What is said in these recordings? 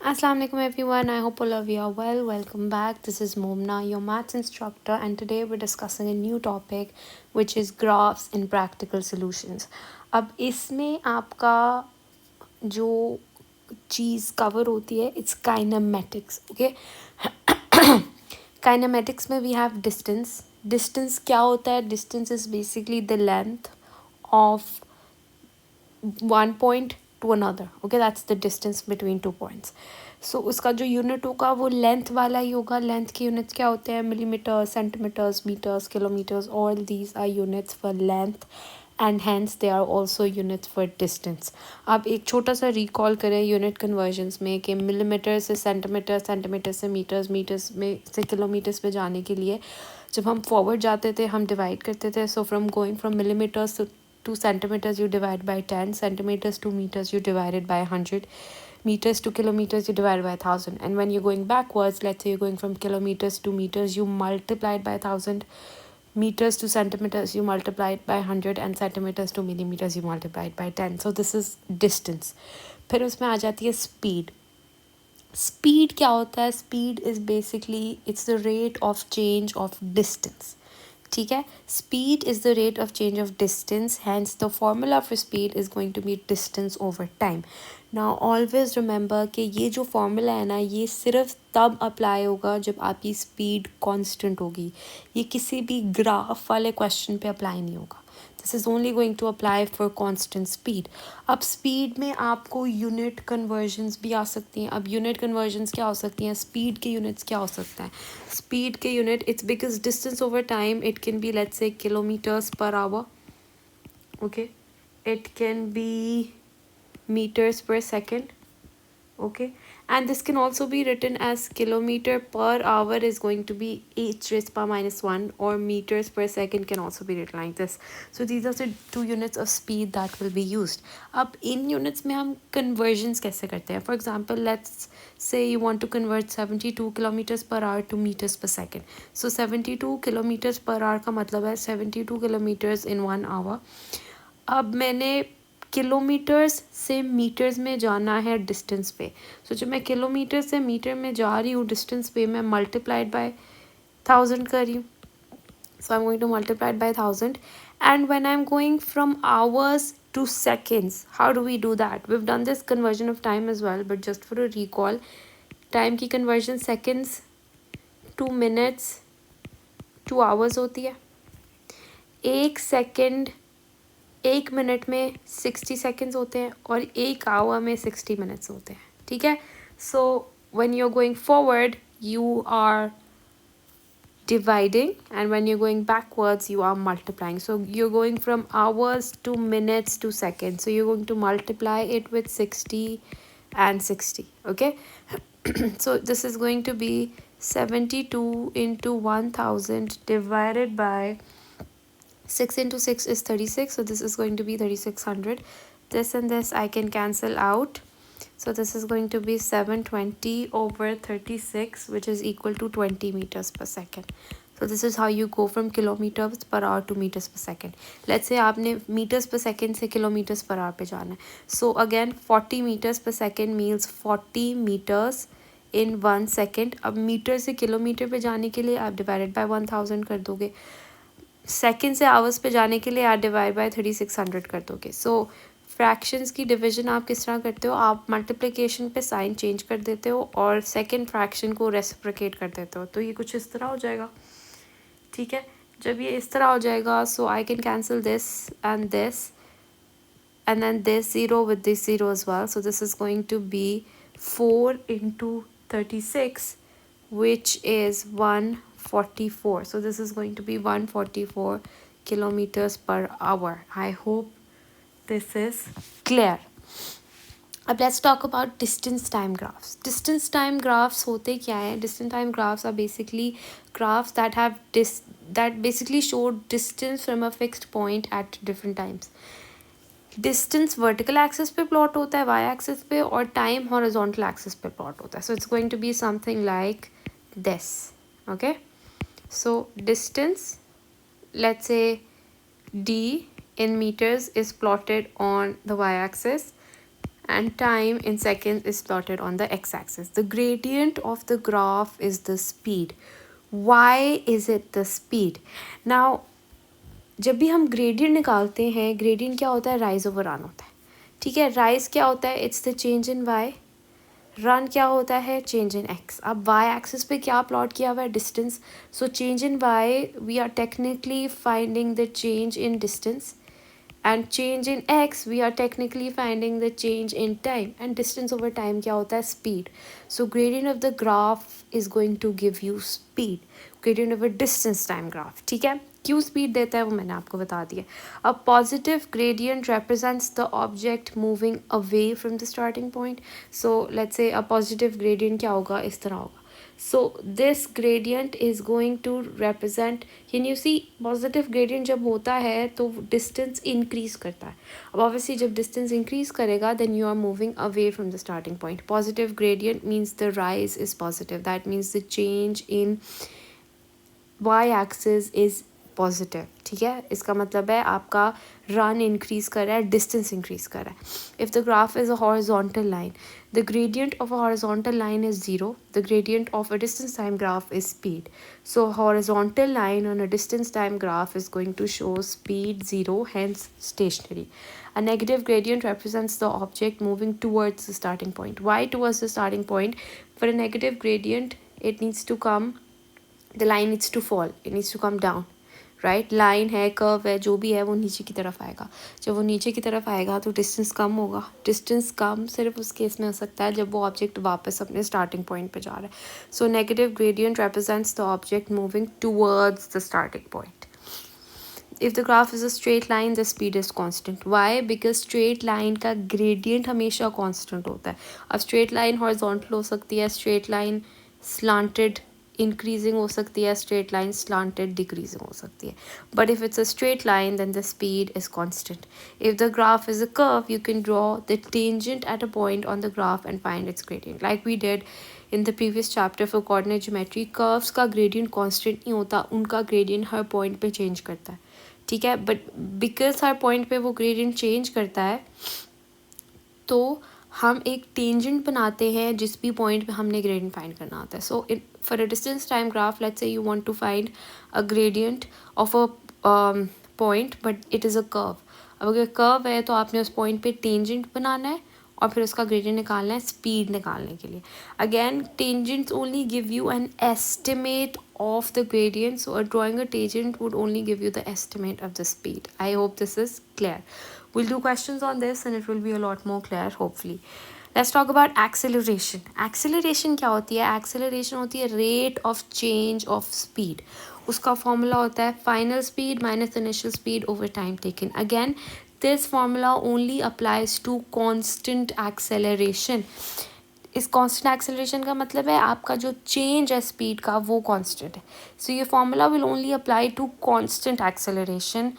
Assalamu alaikum everyone. I hope all of you are well. Welcome back. This is Momna, your maths instructor, and today we're discussing a new topic which is graphs in practical solutions. अब इसमें आपका जो चीज़ cover होती है it's kinematics. Okay, kinematics में we have distance. Distance क्या होता है? Distance is basically the length of one point to another. Okay, that's the distance between 2 points. So उसका जो यूनिट होगा वो लेंथ वाला ही होगा. लेंथ के यूनिट्स क्या होते हैं? Millimetres, centimetres, metres, kilometres. All these are units for length and hence they are also units for distance. आप एक छोटा सा रिकॉल करें यूनिट कन्वर्जन्स में कि मिलीमीटर से सेंटीमीटर, सेंटीमीटर से मीटर्स, मीटर्स में से किलोमीटर्स पे जाने के लिए जब हम फॉरवर्ड जाते थे हम डिवाइड करते थे. So from going from millimetres to centimeters you divide by 10, centimeters to meters you divide it by 100, meters to kilometers you divide by 1000, and when you're going backwards, let's say you're going from kilometers to meters, you multiply it by 1000, meters to centimeters you multiply it by 100, and centimeters to millimeters you multiply it by 10. So this is distance. फिर उसमें आ जाती है speed. Speed क्या होता है? Speed is basically it's the rate of change of distance. ठीक है, speed is the rate of change of distance, hence the formula for speed is going to be distance over time. Now always remember कि ये जो formula है ना ये सिर्फ तब अप्लाई होगा जब आपकी स्पीड कांस्टेंट होगी. ये किसी भी ग्राफ वाले क्वेश्चन पे अप्लाई नहीं होगा. This is only going to apply for constant speed. अब स्पीड में आपको यूनिट कन्वर्जन्स भी आ सकती हैं. अब यूनिट कन्वर्जन्स क्या हो सकती हैं? स्पीड के यूनिट्स क्या हो सकता है? स्पीड के unit it's because distance over time it can be let's say kilometres per hour. Okay, it can be meters per second. Okay, and this can also be written as kilometer per hour is going to be h raised power minus 1, or meters per second can also be written like this. So these are the two units of speed that will be used. अब इन units में हम conversions कैसे करते हैं? For example, let's say you want to convert 72 kilometers per hour to meters per second. So 72 kilometers per hour का मतलब है 72 kilometers in 1 hour. अब मैंने किलोमीटर्स से मीटर्स में जाना है डिस्टेंस पे. सो जब मैं किलोमीटर से मीटर में जा रही हूँ डिस्टेंस पे, मैं मल्टीप्लाइड बाय 1000 कर रही हूँ. So I am going to multiplied by 1000. And when I am going from hours to seconds, how do we do that? We have done this conversion of time as well, but just for a recall, time की conversion seconds to minutes to hours होती है. एक second, एक minute में 60 seconds होते हैं और एक आवर में 60 मिनट्स होते हैं. ठीक है, so when you are going forward you are dividing, and when you're going backwards you are multiplying. So you're going from hours to minutes to seconds, so you're going to multiply it with 60 and 60. Okay, so this is going to be 72 into 1000 divided by 6 into 6 is 36, so this is going to be 3600. This and this I can cancel out, so this is going to be 720 over 36, which is equal to 20 meters per second. So this is how you go from kilometers per hour to meters per second. Let's say आपने meters per second से kilometers per hour पे जाना है. So again 40 meters per second means 40 meters in 1 second. अब metre से kilometre पे जाने के लिए आप डिवाइडेड बाय 1000 कर दोगे. सेकेंड से आवर्स पे जाने के लिए आप डिवाइड बाय 3600 कर दोगे. सो फ्रैक्शंस की डिवीजन आप किस तरह करते हो? आप मल्टीप्लिकेशन पे साइन चेंज कर देते हो और सेकंड फ्रैक्शन को रेसिप्रोकेट कर देते हो. तो ये कुछ इस तरह हो जाएगा. ठीक है, जब ये इस तरह हो जाएगा so I can cancel this and this, and then this 0 with this 0 as well. So this is going to be 4 into 36, which is 144. So this is going to be 144 kilometers per hour. I hope this is clear. अब let's talk about distance time graphs. Distance time graphs होते क्या हैं? Distance time graphs are basically graphs that have that basically show distance from a fixed point at different times. Distance vertical axis पे plot होता है Y axis पे, और time horizontal axis पे plot होता है. So it's going to be something like this. Okay, so distance let's say d in meters is plotted on the y axis, and time in seconds is plotted on the x-axis. The gradient of the graph is the speed. Why is it the speed? Now जब भी हम gradient निकालते हैं, gradient क्या होता है? Rise over run होता है. ठीक है, rise क्या होता है? It's the change in y. Run क्या होता है? Change in X. अब वाई एक्सिस पे क्या प्लॉट किया हुआ है? Distance. So change in Y we are technically finding the change in distance, and change in x we are technically finding the change in time, and distance over time क्या होता है? Speed. So gradient of the graph is going to give you speed. Gradient of a distance time graph. ठीक है, क्यों speed देता है वो मैंने आपको बता दिया. A positive gradient represents the object moving away from the starting point. So let's say a positive gradient क्या होगा? इस तरह होगा. So this gradient is going to represent, can you see positive gradient जब होता है तो distance increase करता है. अब obviously जब distance increase करेगा then you are moving away from the starting point. Positive gradient means the rise is positive. That means the change in y axis is positive. ठीक है, इसका मतलब है आपका रन इंक्रीज कर रहा है, डिस्टेंस इंक्रीज कर रहा है. If the graph is a horizontal line, the gradient of a horizontal line is 0. The gradient of a distance time graph is speed. So horizontal line on a distance time graph is going to show speed 0, hence stationary. A negative gradient represents the object moving towards the starting point. Why towards the starting point? For a negative gradient, it needs to come, the line needs to fall, it needs to come down. Right, line है, curve है, जो भी है वो नीचे की तरफ आएगा. जब वो नीचे की तरफ आएगा तो डिस्टेंस कम होगा. डिस्टेंस कम सिर्फ उस केस में हो सकता है जब वो ऑब्जेक्ट वापस अपने स्टार्टिंग पॉइंट पे जा रहा है. So negative gradient represents the object moving towards the starting point. If the graph is a straight line the speed is constant. Why? Because straight line का ग्रेडियंट हमेशा कॉन्स्टेंट होता है. अब स्ट्रेट लाइन हॉरिजॉन्टल हो सकती है, straight line slanted increasing हो सकती है, स्ट्रेट लाइन स्लांटेड डिक्रीजिंग हो सकती है. But if it's a straight line then the speed is constant. If the graph is a curve you can draw the tangent at a point on the graph and find its gradient, like we did in the previous chapter for coordinate geometry. Curves का gradient constant नहीं होता, उनका gradient हर point पे change करता है. ठीक है, बट बिकॉज हर पॉइंट पे वो ग्रेडियंट चेंज करता है तो हम एक टेंजेंट बनाते हैं जिस भी पॉइंट पे हमने ग्रेडियंट फाइंड करना होता है. So for a distance time graph let's say you want to find a gradient of a point but it is a curve. अब अगर कर्व है तो आपने उस पॉइंट पे टेंजेंट बनाना है और फिर उसका ग्रेडियंट निकालना है स्पीड निकालने के लिए. Again tangents only give you an estimate of the gradient, so drawing a tangent would only give you the estimate of the speed. I hope this is clear. We'll do questions on this and it will be a lot more clear hopefully. Let's talk about acceleration. Acceleration क्या होती है? Acceleration होती है rate of change of speed. उसका formula होता है final speed minus initial speed over time taken. Again, this formula only applies to constant acceleration. इस constant acceleration का मतलब है आपका जो चेंज है स्पीड का वो कांस्टेंट है. सो ये formula will only apply to constant acceleration,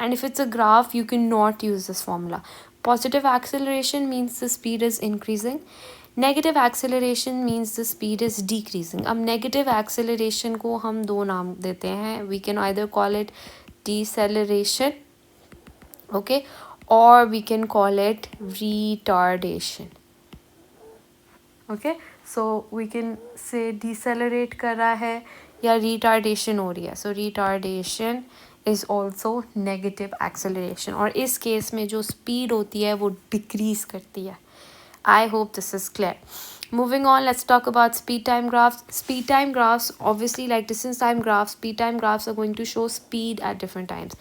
and if it's a graph you can not use this formula. Positive acceleration means the speed is increasing, negative acceleration means the speed is decreasing. अब negative acceleration को हम दो नाम देते हैं. We can either call it deceleration, okay, और we can call it retardation. Okay, so we can say decelerate कर रहा है या रिटार्डेशन हो रही है. So retardation is also negative acceleration, और इस केस में जो स्पीड होती है वो डिक्रीज करती है. I hope this is clear. Moving on, let's talk about speed time graphs. Speed time graphs, obviously like distance time graphs, speed time graphs are going to show speed at different times.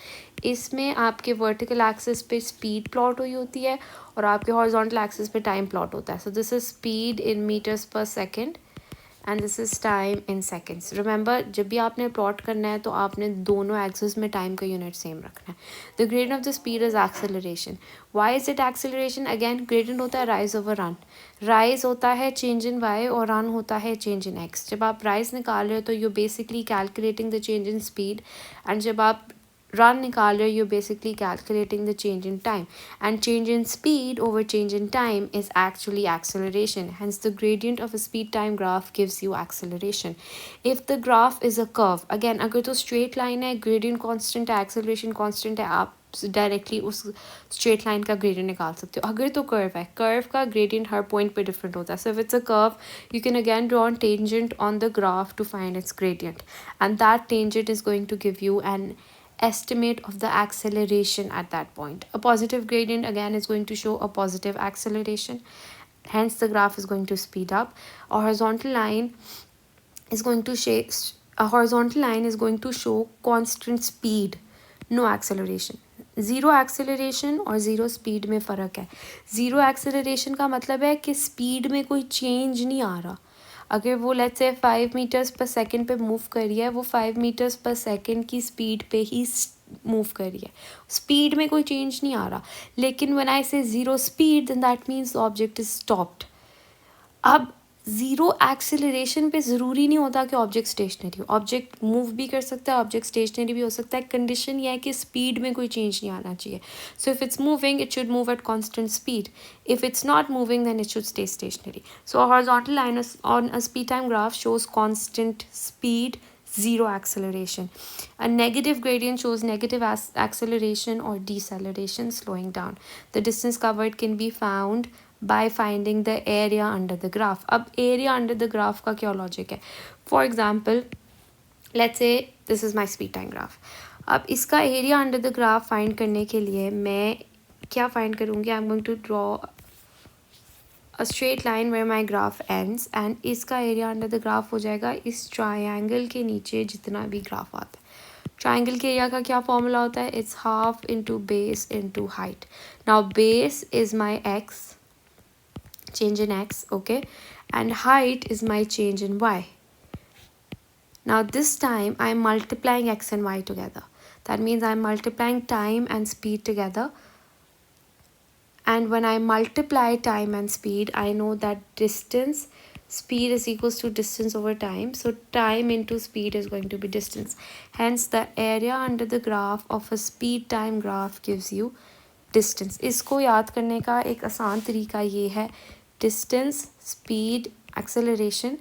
इसमें आपके vertical axis पे speed plot हुई होती है और आपके horizontal axis पे time plot होता है. So this is speed in meters per second and this is time in seconds. Remember, जब भी आपने प्लॉट करना है तो आपने दोनों एक्सिस में टाइम का यूनिट सेम रखना है. The gradient of the speed is acceleration. Why is it acceleration? Again gradient होता है राइज ओवर रन. राइज होता है चेंज इन वाई और रन होता है चेंज इन एक्स. जब आप राइज निकाल रहे हो तो you basically calculating the change in speed, and जब आप run निकाल रहे हो you're basically calculating the change in time, and change in speed over change in time is actually acceleration. Hence the gradient of a speed time graph gives you acceleration. If the graph is a curve, again अगर तो straight line है, gradient constant है, acceleration constant है, आप directly उस straight line का gradient निकाल सकते हो. अगर तो कर्व है, कर्व का ग्रेडियंट हर पॉइंट पे डिफरेंट होता है. So if it's a curve, you can again draw a tangent on the graph to find its gradient, and that tangent is going to give you an estimate of the acceleration at that point. A positive gradient again is going to show a positive acceleration, hence the graph is going to speed up. A horizontal line is going to show constant speed, no acceleration. Zero acceleration और zero speed में फ़र्क है. Zero acceleration का मतलब है कि speed में कोई चेंज नहीं आ रहा. अगर वो लेट्स से 5 मीटर्स पर सेकंड पे मूव कर रही है, वो 5 मीटर्स पर सेकंड की स्पीड पे ही मूव कर रही है, स्पीड में कोई चेंज नहीं आ रहा. लेकिन when I say zero speed, then that means the object is stopped. अब ज़ीरो एक्सेलरेशन पे ज़रूरी नहीं होता कि ऑब्जेक्ट स्टेशनरी हो. ऑब्जेक्ट मूव भी कर सकता है, ऑब्जेक्ट स्टेशनरी भी हो सकता है. कंडीशन ये है कि स्पीड में कोई चेंज नहीं आना चाहिए. So if it's moving, it should move at constant speed. If it's not moving, then it should stay stationary. So a horizontal line on a speed time graph shows constant speed, zero acceleration. A negative gradient shows negative acceleration or deceleration, slowing down. The distance covered can be found by finding the area under the graph. अब area under the graph का क्या logic है? For example, let's say this is my speed time graph. अब इसका area under the graph find करने के लिए मैं क्या find करूँगी? I'm going to draw a straight line where my graph ends, and इसका area under the graph हो जाएगा इस triangle के नीचे जितना भी graph आता है. ट्राइंगल के एरिया का क्या फॉर्मूला होता है? It's half into base into height. Now base is my x, change in x, okay, and height is my change in y. Now this time I'm multiplying x and y together. That means I'm multiplying time and speed together. And when I multiply time and speed, I know that distance, speed is equals to distance over time. So time into speed is going to be distance. Hence the area under the graph of a speed time graph gives you distance. इसको याद करने का एक आसान तरीका ये है, distance, speed, acceleration.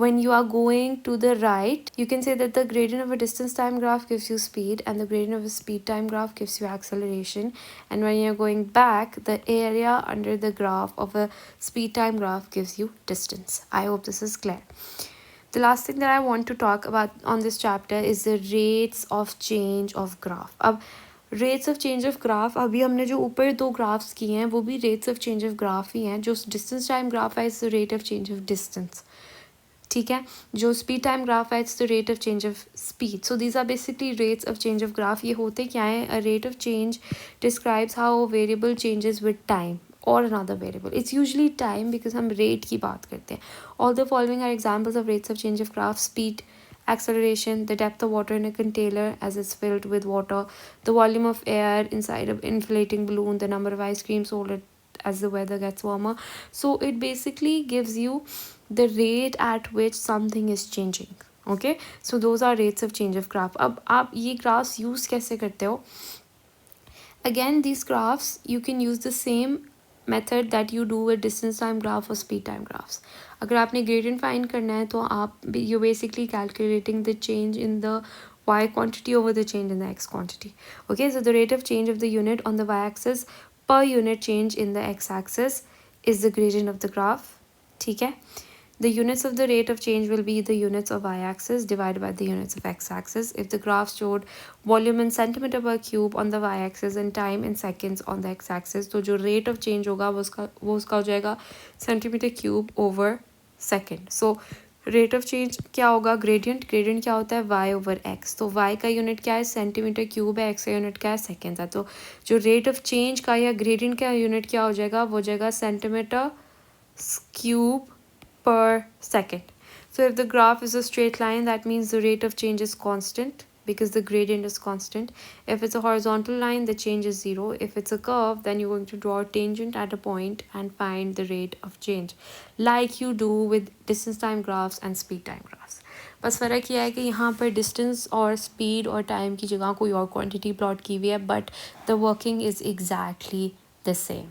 When you are going to the right, you can say that the gradient of a distance time graph gives you speed, and the gradient of a speed time graph gives you acceleration. And when you're going back, the area under the graph of a speed time graph gives you distance. I hope this is clear. The last thing that I want to talk about on this chapter is the rates of change of graph. अब rates of change of graph, अभी हमने जो ऊपर दो graphs किए हैं वो भी rates of change of graph ही हैं. जो डिस्टेंस टाइम ग्राफ है it's the rate of change of distance, ठीक है. जो स्पीड टाइम ग्राफ है it's the rate of change of speed. So these are basically rates of change of graph. ये होते क्या है? A rate of change describes how variable changes with time or another variable. It's usually time because हम rate की बात करते हैं. All the following are examples of rates of change of graph: speed, acceleration, the depth of water in a container as it's filled with water, the volume of air inside an inflating balloon, the number of ice cream sold as the weather gets warmer. So it basically gives you the rate at which something is changing. Okay, so those are rates of change of graph. अब आप ये graphs use कैसे करते हो? Again, these graphs you can use the same method that you do with distance time graph or speed time graphs. अगर आपने gradient find करना है तो आप you're basically calculating the change in the y quantity over the change in the x quantity. Okay, so the rate of change of the unit on the y-axis per unit change in the x-axis is the gradient of the graph. ठीक है. The units of the rate of change will be the units of y-axis divided by the units of x-axis. If the graph showed volume in centimeter per cube on the y-axis and time in seconds on the x-axis, तो जो rate of change होगा वो उसका हो जाएगा centimeter cube over second. So rate of change क्या होगा? gradient क्या होता है? y over x. तो y का unit क्या है? centimeter cube है, x का unit क्या है? seconds है. तो जो rate of change का या gradient का unit क्या हो जाएगा? वो हो जाएगा centimeter cube per second. So if the graph is a straight line, that means the rate of change is constant because the gradient is constant. If it's a horizontal line, the change is 0. If it's a curve, then you're going to draw a tangent at a point and find the rate of change, like you do with distance time graphs and speed time graphs. बस फ़र्क यह है कि यहाँ पर distance और speed और time की जगह कोई और क्वांटिटी प्लॉट की हुई है, but the working is exactly the same.